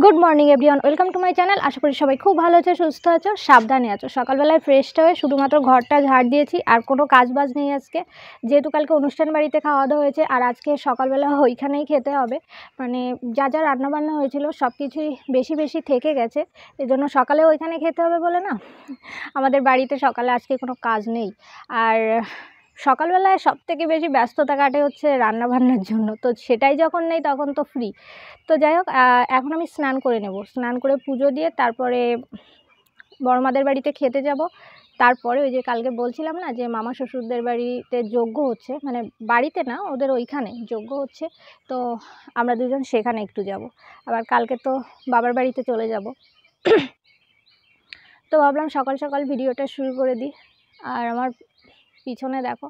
Good morning everyone welcome to my channel. आशा करी सबाई खूब भालो आछो, सुस्थ आछो, साबधाने आछो। सकाल बेलाय फ्रेशटा हये शुधुमात्र घरटा झाड़ दिएछि और कोनो काजबाज नेই आजके, जेहेतु कालके अनुष्ठान बाड़ीते खाওয়া दाওয়া হয়েছে আর আজকে সকালবেলা ওইখানেই খেতে হবে। মানে যা যা রান্নাবান্না হয়েছিল সব কিছুই বেশি বেশি থেকে গেছে, এজন্য সকালে ওইখানে খেতে হবে বলে না আমাদের বাড়িতে সকালে আজকে কোনো কাজ নেই। আর সকালবেলায় সবথেকে বেশি ব্যস্ততা কাটে হচ্ছে রান্নাবান্নার জন্য, তো সেটাই যখন নেই তখন তো ফ্রি। তো যাই হোক, এখন আমি স্নান করে নেব, স্নান করে পুজো দিয়ে তারপরে বড়মাদের বাড়িতে খেতে যাব। তারপরে ওই যে কালকে বলছিলাম না যে মামা শ্বশুরদের বাড়িতে যজ্ঞ হচ্ছে, মানে বাড়িতে না ওদের ওইখানে যজ্ঞ হচ্ছে, তো আমরা দুজন সেখানে একটু যাব। আবার কালকে তো বাবার বাড়িতে চলে যাব। তো ভাবলাম সকাল সকাল ভিডিওটা শুরু করে দিই। আর আমার পিছনে দেখো,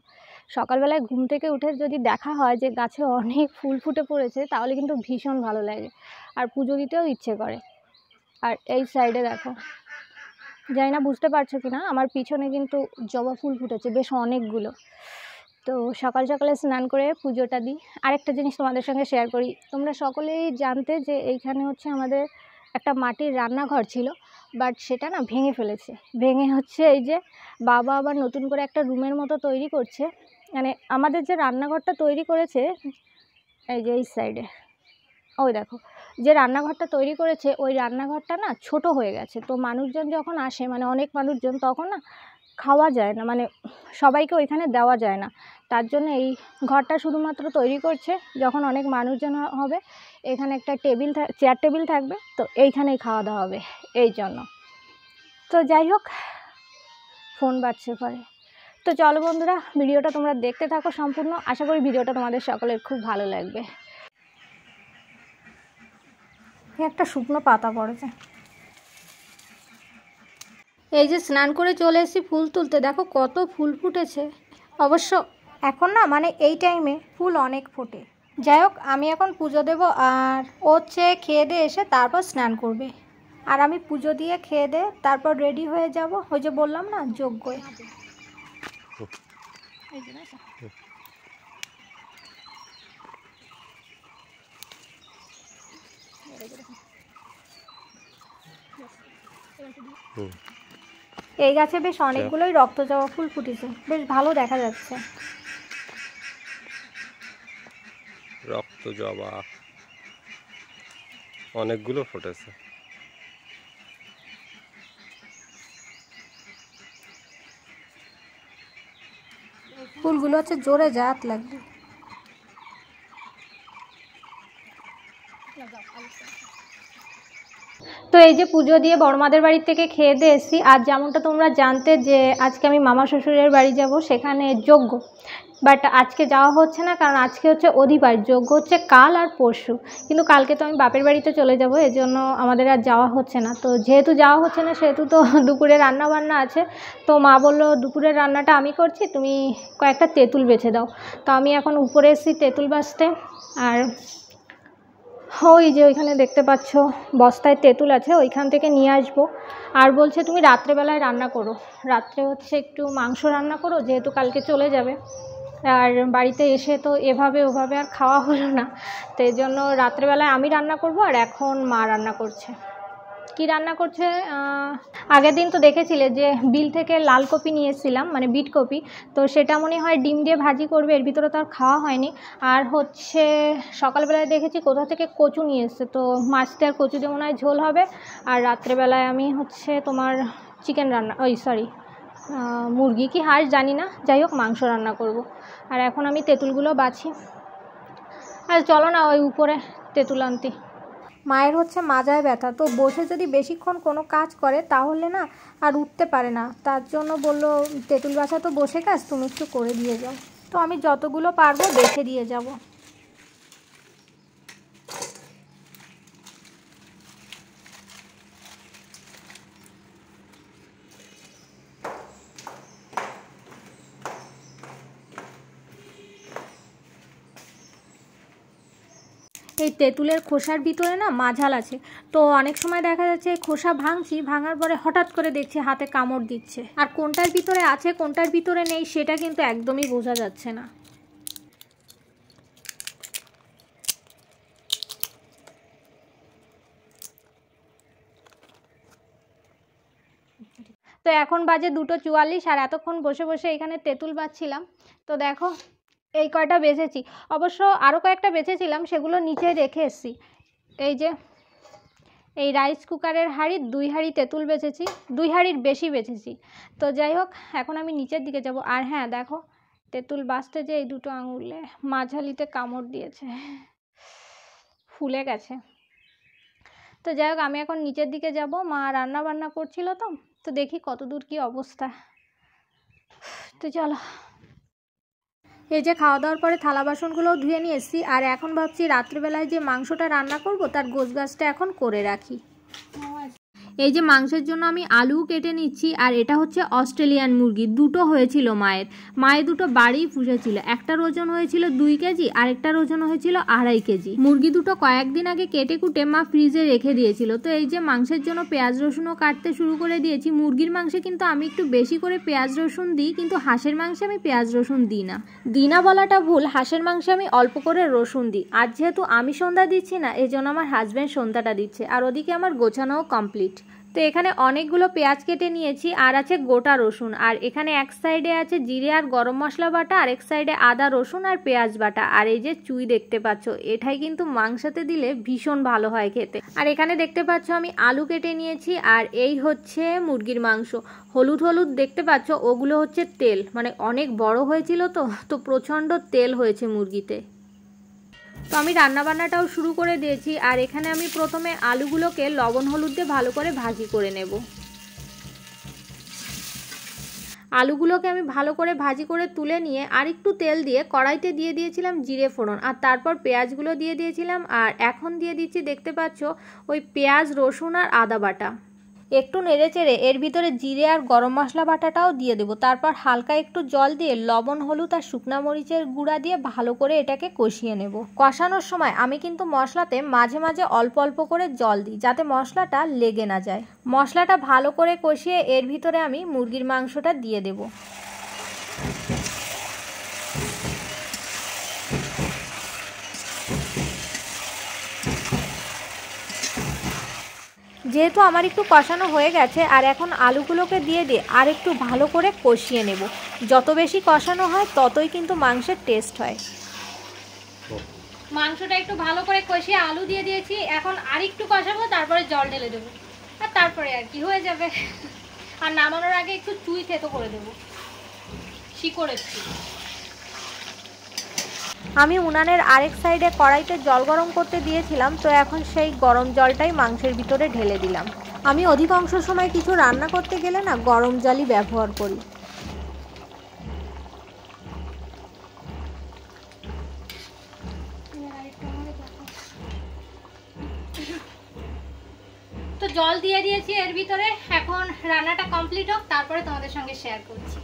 সকালবেলায় ঘুম থেকে উঠে যদি দেখা হয় যে গাছে অনেক ফুল ফুটে পড়েছে তাহলে কিন্তু ভীষণ ভালো লাগে আর পুজো দিতেও ইচ্ছে করে। আর এই সাইডে দেখো, জানি না বুঝতে পারছো কি না, আমার পিছনে কিন্তু জবা ফুল ফুটেছে বেশ অনেকগুলো। তো সকাল সকালে স্নান করে পুজোটা দিই। আরেকটা জিনিস তোমাদের সঙ্গে শেয়ার করি, তোমরা সকলেই জানতে যে এইখানে হচ্ছে আমাদের একটা মাটির রান্নাঘর ছিল, বাট সেটা না ভেঙে ফেলেছে। ভেঙে হচ্ছে এই যে বাবা আবার নতুন করে একটা রুমের মতো তৈরি করছে। মানে আমাদের যে রান্নাঘরটা তৈরি করেছে এই যে এই সাইডে, ওই দেখো যে রান্নাঘরটা তৈরি করেছে ওই রান্নাঘরটা না ছোট হয়ে গেছে। তো মানুষজন যখন আসে, মানে অনেক মানুষজন, তখন না খাওয়া যায় না, মানে সবাইকে ওইখানে দেওয়া যায় না। তার জন্য এই ঘরটা শুধুমাত্র তৈরি করছে, যখন অনেক মানুষজন হবে এখানে একটা টেবিল চেয়ার টেবিল থাকবে, তো এইখানেই খাওয়া দাওয়া হবে এই জন্য। তো যাই হোক, ফোন বাজছে পরে। তো চলো বন্ধুরা, ভিডিওটা তোমরা দেখতে থাকো সম্পূর্ণ। আশা করি ভিডিওটা তোমাদের সকলের খুব ভালো লাগবে। একটা শুকনো পাতা পড়েছে। এই যে স্নান করে চলে এসেছি ফুল তুলতে, দেখো কত ফুল ফুটেছে। অবশ্য এখন না, মানে এই টাইমে ফুল অনেক ফোটে। যাই হোক, আমি এখন পুজো দেব আর ও হচ্ছে খেয়ে দিয়ে এসে তারপর স্নান করবে। আর আমি পুজো দিয়ে খেয়ে দিয়ে তারপর রেডি হয়ে যাব ওই যে বললাম না যজ্ঞে। এই গাছে বেশ অনেকগুলোই রক্ত জবা ফুল ফুটেছে, বেশ ভালো দেখা যাচ্ছে। রক্ত জবা অনেকগুলো ফুটেছে। ফুলগুলো হচ্ছে জোরে জাত লাগবে। তো এই যে পুজো দিয়ে বড়মাদের বাড়ি থেকে খেয়ে দিয়ে এসেছি। আর যেমনটা তোমরা জানতে যে আজকে আমি মামা শ্বশুরের বাড়ি যাব, সেখানে যজ্ঞ, বাট আজকে যাওয়া হচ্ছে না, কারণ আজকে হচ্ছে অধিবার, যজ্ঞ হচ্ছে কাল আর পরশু। কিন্তু কালকে তো আমি বাপের বাড়িতে চলে যাব, এজন্য আমাদের আর যাওয়া হচ্ছে না। তো যেহেতু যাওয়া হচ্ছে না সেহেতু তো দুপুরে রান্না বান্না আছে। তো মা বললো দুপুরের রান্নাটা আমি করছি, তুমি কয়েকটা তেঁতুল বেছে দাও। তো আমি এখন উপরে এসেছি তেঁতুল বাছতে। আর ওই যে ওইখানে দেখতে পাচ্ছ বস্তায় তেঁতুল আছে, ওইখান থেকে নিয়ে আসবো। আর বলছে তুমি রাত্রেবেলায় রান্না করো, রাত্রে হচ্ছে একটু মাংস রান্না করো, যেহেতু কালকে চলে যাবে। আর বাড়িতে এসে তো এভাবে ওভাবে আর খাওয়া হলো না, তো এই জন্য রাত্রেবেলায় আমি রান্না করব। আর এখন মা রান্না করছে। কি রান্না করছে, আগের দিন তো দেখেছিলে যে বিল থেকে লাল কপি নিয়েছিলাম, মানে বিট কপি, তো সেটা মনে হয় ডিম দিয়ে ভাজি করবে, এর ভিতরে তো আর খাওয়া হয়নি। আর হচ্ছে সকালবেলায় দেখেছি কোথা থেকে কচু নিয়ে এসছে, তো মাছটা আর কচু দিয়ে মনে হয় ঝোল হবে। আর রাত্রেবেলায় আমি হচ্ছে তোমার চিকেন রান্না, সরি মুরগি কি হাঁস জানি না, যাই হোক মাংস রান্না করব। আর এখন আমি তেঁতুলগুলো বাছি। আর চলো না ওই উপরে তেঁতুল আনতে। মায়ের হচ্ছে মাজায় ব্যথা, তো বসে যদি বেশিক্ষণ কোনো কাজ করে তাহলে না আর উঠতে পারে না। তার জন্য বললো তেঁতুল বাছা তো বসে কাজ, তুমি একটু করে দিয়ে যাও। তো আমি যতগুলো পারবো বেছে দিয়ে যাব। এই তেঁতুলের খোসার ভিতরে না মাঝাল আছে, তো অনেক সময় দেখা যাচ্ছে খোসা ভাঙছি, ভাঙার পরে হঠাৎ করে দেখছি হাতে কামড় দিচ্ছে। আর কোনটার ভিতরে আছে কোনটার ভিতরে নেই সেটা কিন্তু একদমই বোঝা যাচ্ছে না। তো এখন বাজে 2:44 আর এতক্ষণ বসে বসে এখানে তেঁতুল বাছছিলাম। তো দেখো এই কয়টা বেছেছি, অবশ্য আরও কয়েকটা বেছেছিলাম, সেগুলো নিচে রেখে এসেছি। এই যে এই রাইস কুকারের হাঁড়ির 2 হাঁড়ি তেঁতুল বেছেছি, 2 হাঁড়ির বেশি বেছেছি। তো যাই হোক, এখন আমি নিচের দিকে যাব। আর হ্যাঁ দেখো, তেঁতুল বাছতে যে এই দুটো আঙুলে মাঝালিতে কামড় দিয়েছে, ফুলে গেছে। তো যাই হোক, আমি এখন নিচের দিকে যাব। মা রান্না বান্না করছিল, তো দেখি কতদূর কি অবস্থা। তো চলো। এই যে খাওয়া দাওয়ার পরে থালা বাসনগুলোও ধুয়ে নিয়ে এসেছি। আর এখন ভাবছি রাত্রিবেলায় যে মাংসটা রান্না করব তার গোছগাছটা এখন করে রাখি। এই যে মাংসের জন্য আমি আলু কেটে নিচ্ছি। আর এটা হচ্ছে অস্ট্রেলিয়ান মুরগি, দুটো হয়েছিল মায়ের দুটো বাড়িই পুষেছিল। একটার ওজন হয়েছিল 2 কেজি, আরেকটার ওজন হয়েছিল 2.5 কেজি। মুরগি দুটো কয়েকদিন আগে কেটে কুটে মা ফ্রিজে রেখে দিয়েছিল। তো এই যে মাংসের জন্য পেঁয়াজ রসুনও কাটতে শুরু করে দিয়েছি। মুরগির মাংসে কিন্তু আমি একটু বেশি করে পেঁয়াজ রসুন দিই, কিন্তু হাঁসের মাংসে আমি পেঁয়াজ রসুন দিই না বলাটা ভুল, হাঁসের মাংসে আমি অল্প করে রসুন দিই। আর যেহেতু আমি সন্ধ্যা দিচ্ছি না, এই জন্য আমার হাজব্যান্ড সন্ধ্যাটা দিচ্ছে। আর ওদিকে আমার গোছানোও কমপ্লিট। তো এখানে অনেকগুলো পেঁয়াজ কেটে নিয়েছি, আর আছে গোটা রসুন। আর এখানে এক সাইডে আছে জিরে আর গরম মশলা বাটা, আর এক সাইডে আদা রসুন আর পেঁয়াজ বাটা। আর এই যে চুই দেখতে পাচ্ছ, এটাই কিন্তু মাংসতে দিলে ভীষণ ভালো হয় খেতে। আর এখানে দেখতে পাচ্ছ আমি আলু কেটে নিয়েছি। আর এই হচ্ছে মুরগির মাংস। হলুদ দেখতে পাচ্ছ, ওগুলো হচ্ছে তেল, মানে অনেক বড় হয়েছিল তো প্রচণ্ড তেল হয়েছে মুরগিতে। তো আমি রান্নাবান্নাটাও শুরু করে দিয়েছি। আর এখানে আমি প্রথমে আলুগুলোকে লবণ হলুদ দিয়ে ভালো করে ভাজি করে নেব। আলুগুলোকে আমি ভালো করে ভাজি করে তুলে নিয়ে আর একটু তেল দিয়ে কড়াইতে দিয়ে দিয়েছিলাম জিরে ফোড়ন, আর তারপর পেঁয়াজগুলো দিয়ে দিয়েছিলাম। আর এখন দিয়ে দিচ্ছি দেখতে পাচ্ছ ওই পেঁয়াজ রসুন আর আদা বাটা। একটু নেড়েচেড়ে এর ভিতরে জিরে আর গরম মশলা বাটাটাও দিয়ে দেবো। তারপর হালকা একটু জল দিয়ে লবণ হলুদ আর শুকনো মরিচের গুঁড়া দিয়ে ভালো করে এটাকে কষিয়ে নেব। কষানোর সময় আমি কিন্তু মশলাতে মাঝে মাঝে অল্প অল্প করে জল দিই, যাতে মশলাটা লেগে না যায়। মশলাটা ভালো করে কষিয়ে এর ভিতরে আমি মুরগির মাংসটা দিয়ে দেবো। যেহেতু আমার একটু কষানো হয়ে গেছে, আর এখন আলুগুলোকে দিয়ে আর একটু ভালো করে কষিয়ে নেব। যত বেশি কষানো হয় ততই কিন্তু মাংসের টেস্ট হয়। মাংসটা একটু ভালো করে কষিয়ে আলু দিয়ে দিয়েছি। এখন আর একটু কষাবো, তারপরে জল ঢেলে দেবো, আর তারপরে আর কি হয়ে যাবে। আর নামানোর আগে একটু চুই থেতো করে দেবো, শিকড়ের চুই। আমি উনানের আরেক সাইডে কড়াইতে জল গরম করতে দিয়েছিলাম, তো এখন সেই গরম জলটাই মাংসের ভিতরে ঢেলে দিলাম। আমি অধিকাংশ সময় কিছু রান্না করতে গেলে না গরম জলই ব্যবহার করি। তো জল দিয়ে দিয়েছি এর ভিতরে, এখন রান্নাটা কমপ্লিট হোক, তারপরে তোমাদের সঙ্গে শেয়ার করছি।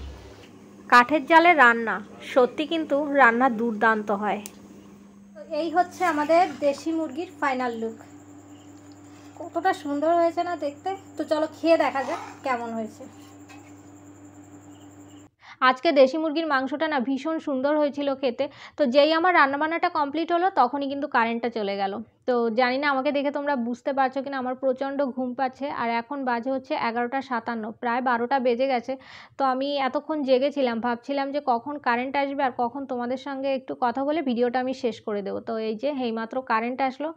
কাঠের জালে রান্না সত্যি কিন্তু রান্না দুর্দান্ত হয়। তো এই হচ্ছে আমাদের দেশি মুরগির ফাইনাল লুক। কতটা সুন্দর হয়েছে না দেখতে। তো চলো খেয়ে দেখা যাক কেমন হয়েছে। আজকে দেশি মুরগির মাংসটা না ভীষণ সুন্দর হয়েছিল খেতে। তো যেই আমার রান্নাবান্নাটা কমপ্লিট হলো তখনই কিন্তু কারেন্টটা চলে গেল। তো জানি না আমাকে দেখে তোমরা বুঝতে পারছো কিনা, আমার প্রচণ্ড ঘুম পাচ্ছে। আর এখন বাজে হচ্ছে 11:57, প্রায় 12টা বেজে গেছে। তো আমি এতক্ষণ জেগেছিলাম, ভাবছিলাম যে কখন কারেন্ট আসবে আর কখন তোমাদের সঙ্গে একটু কথা বলে ভিডিওটা আমি শেষ করে দেবো। তো এই যে এইমাত্র কারেন্ট আসলো,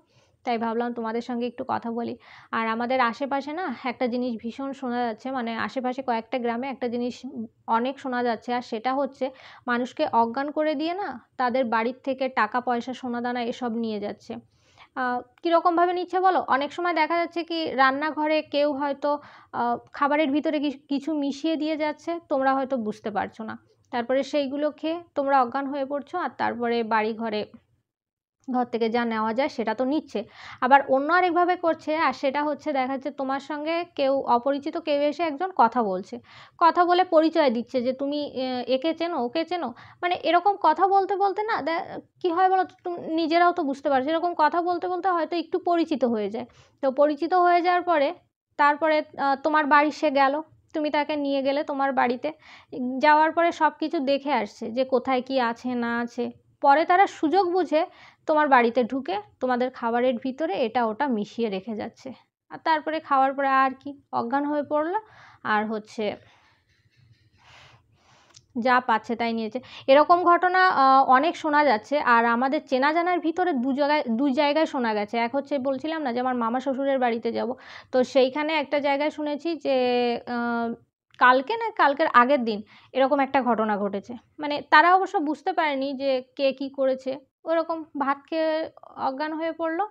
তাই ভাবলাম তোমাদের সঙ্গে একটু কথা বলি। আর আমাদের আশেপাশে না একটা জিনিস ভীষণ শোনা যাচ্ছে, মানে আশেপাশে কয়েকটা গ্রামে একটা জিনিস অনেক শোনা যাচ্ছে। আর সেটা হচ্ছে মানুষকে অজ্ঞান করে দিয়ে না তাদের বাড়ির থেকে টাকা পয়সা সোনাদানা এসব নিয়ে যাচ্ছে। কীরকমভাবে নিচ্ছে বলো? অনেক সময় দেখা যাচ্ছে কি রান্নাঘরে কেউ হয়তো খাবারের ভিতরে কিছু মিশিয়ে দিয়ে যাচ্ছে, তোমরা হয়তো বুঝতে পারছো না। তারপরে সেইগুলো খেয়ে তোমরা অজ্ঞান হয়ে পড়ছো, আর তারপরে ঘর থেকে যা নেওয়া যায় সেটা তো নিচ্ছে। আবার অন্য আরেকভাবে করছে, আর সেটা হচ্ছে দেখা যাচ্ছে তোমার সঙ্গে কেউ অপরিচিত কেউ এসে একজন কথা বলছে, কথা বলে পরিচয় দিচ্ছে যে তুমি একে চেনো ওকে চেনো, মানে এরকম কথা বলতে বলতে না কী হয় বলো তো, তুমি নিজেরাও তো বুঝতে পারছো, এরকম কথা বলতে বলতে হয়তো একটু পরিচিত হয়ে যায়। তো পরিচিত হয়ে যাওয়ার পরে তারপরে তোমার বাড়ি সে গেল, তুমি তাকে নিয়ে গেলে তোমার বাড়িতে, যাওয়ার পরে সব কিছু দেখে আসছে যে কোথায় কি আছে না আছে। পরে তারা সুযোগ বুঝে তোমার বাড়িতে ঢুকে তোমাদের খাবারের ভিতরে এটা ওটা মিশিয়ে রেখে যাচ্ছে। আর তারপরে খাওয়ার পরে আর কি অজ্ঞান হয়ে পড়লো, আর হচ্ছে যা পাচ্ছে তাই নিয়েছে। এরকম ঘটনা অনেক শোনা যাচ্ছে, আর আমাদের চেনা জানার ভিতরে দু জায়গায় শোনা গেছে। এক হচ্ছে বলছিলাম না যে আমার মামা শ্বশুরের বাড়িতে যাব, তো সেইখানে একটা জায়গায় শুনেছি যে কালকে না কালকের আগের দিন এরকম একটা ঘটনা ঘটেছে। মানে তারা অবশ্য বুঝতে পারেনি যে কে কী করেছে, ওরকম ভাত খেয়ে অজ্ঞান হয়ে পড়লো।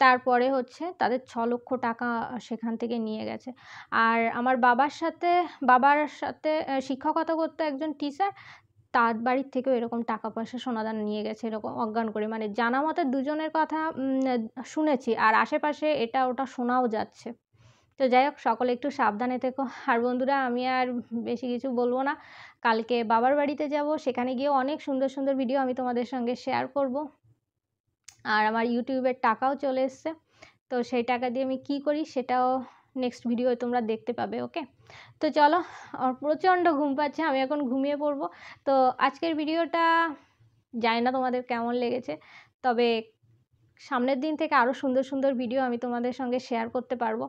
তারপরে হচ্ছে তাদের 6 লক্ষ টাকা সেখান থেকে নিয়ে গেছে। আর আমার বাবার সাথে শিক্ষকতা করতো একজন টিচার, তার বাড়ির থেকেও এরকম টাকা পয়সা সোনাদানা নিয়ে গেছে এরকম অজ্ঞান করে। মানে জানা মতে দুজনের কথা শুনেছি, আর আশেপাশে এটা ওটা শোনাও যাচ্ছে। তো যাই হোক, সকলে একটু সাবধানে থেকো। আর বন্ধুরা, আমি আর বেশি কিছু বলবো না। কালকে বাবার বাড়িতে যাব, সেখানে গিয়ে অনেক সুন্দর সুন্দর ভিডিও আমি তোমাদের সঙ্গে শেয়ার করব। আর আমার ইউটিউবের টাকাও চলে এসছে, তো সেই টাকা দিয়ে আমি কী করি সেটাও নেক্সট ভিডিওয়ে তোমরা দেখতে পাবে। ওকে, তো চলো, আমার প্রচণ্ড ঘুম পাচ্ছে, আমি এখন ঘুমিয়ে পড়বো। তো আজকের ভিডিওটা জানি না তোমাদের কেমন লেগেছে, তবে সামনের দিন থেকে আরও সুন্দর সুন্দর ভিডিও আমি তোমাদের সঙ্গে শেয়ার করতে পারবো।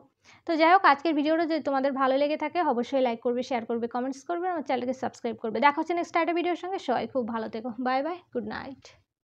তো যাই হোক, আজকের ভিডিওটা যদি তোমাদের ভালো লেগে থাকে অবশ্যই লাইক করবে, শেয়ার করবে, কমেন্টস করবে, আমার চ্যানেলকে সাবস্ক্রাইব করবে। দেখা হচ্ছে নেক্সট একটা ভিডিওর সঙ্গে। সবাই খুব ভালো থেকো, বাই বাই, গুড নাইট।